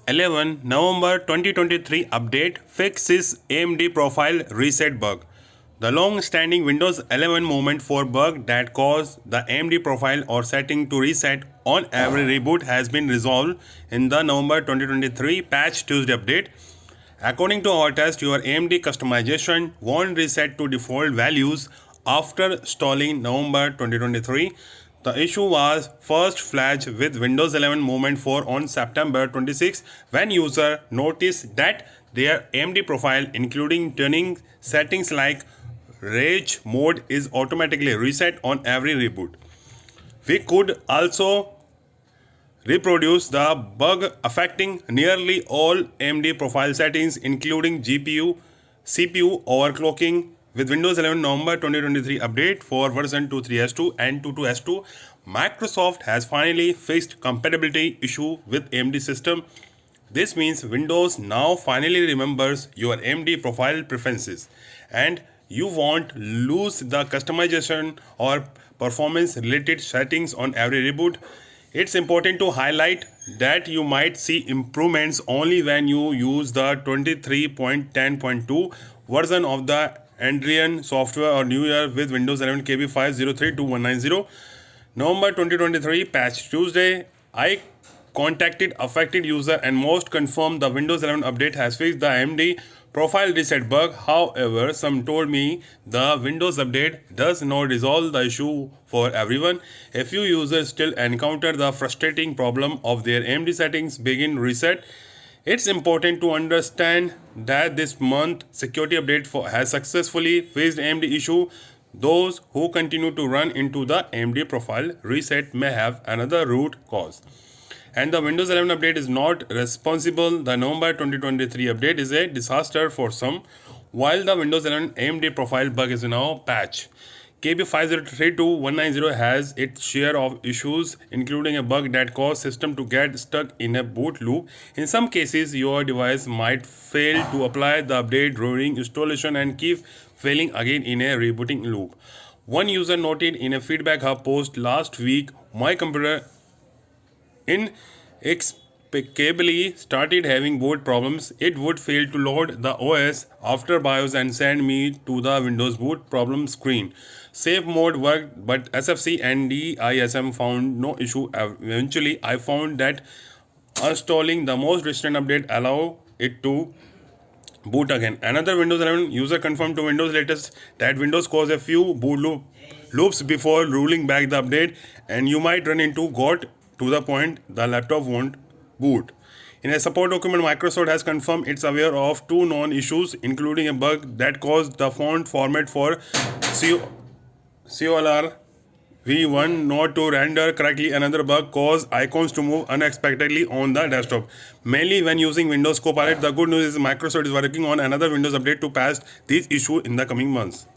11 November 2023 update fixes AMD profile reset bug. The long-standing Windows 11 movement for bug that caused the AMD profile or setting to reset on every reboot has been resolved in the November 2023 patch Tuesday update. According to our test, your AMD customization won't reset to default values after installing November 2023. The issue was first flagged with Windows 11 Movement 4 on September 26 when user noticed that their AMD profile, including turning settings like Rage mode, is automatically reset on every reboot. We could also reproduce the bug affecting nearly all AMD profile settings, including GPU, CPU overclocking. With Windows 11 November 2023 update for version 23S2 and 22S2, Microsoft has finally fixed compatibility issue with AMD system. This means Windows now finally remembers your AMD profile preferences, and you won't lose the customization or performance related settings on every reboot. It's important to highlight that you might see improvements only when you use the 23.10.2 version of the Android software or New Year with Windows 11 KB 5032190. November 2023 patch Tuesday. I contacted affected user and most confirmed the Windows 11 update has fixed the AMD profile reset bug. However, some told me the Windows update does not resolve the issue for everyone. A few users still encounter the frustrating problem of their AMD settings begin reset. It's important to understand that this month security update has successfully fixed AMD issue. Those who continue to run into the AMD profile reset may have another root cause, and the Windows 11 update is not responsible. The November 2023 update is a disaster for some, while the Windows 11 AMD profile bug is now patched. KB 5032190 has its share of issues, including a bug that caused system to get stuck in a boot loop. In some cases, your device might fail to apply the update during installation and keep failing again in a rebooting loop. One user noted in a feedback hub post last week, my computer inexplicably started having boot problems. It would fail to load the OS after BIOS and send me to the Windows boot problem screen. Safe mode worked, but SFC and DISM found no issue. Eventually, I found that installing the most recent update allowed it to boot again. Another Windows 11 user confirmed to Windows latest that Windows caused a few boot loops before rolling back the update, and you might run into got to the point the laptop won't boot. In a support document, Microsoft has confirmed it's aware of two known issues, including a bug that caused the font format for COLR V1 not to render correctly. Another bug caused icons to move unexpectedly on the desktop, mainly when using Windows Copilot. The good news is Microsoft is working on another Windows update to patch these issues in the coming months.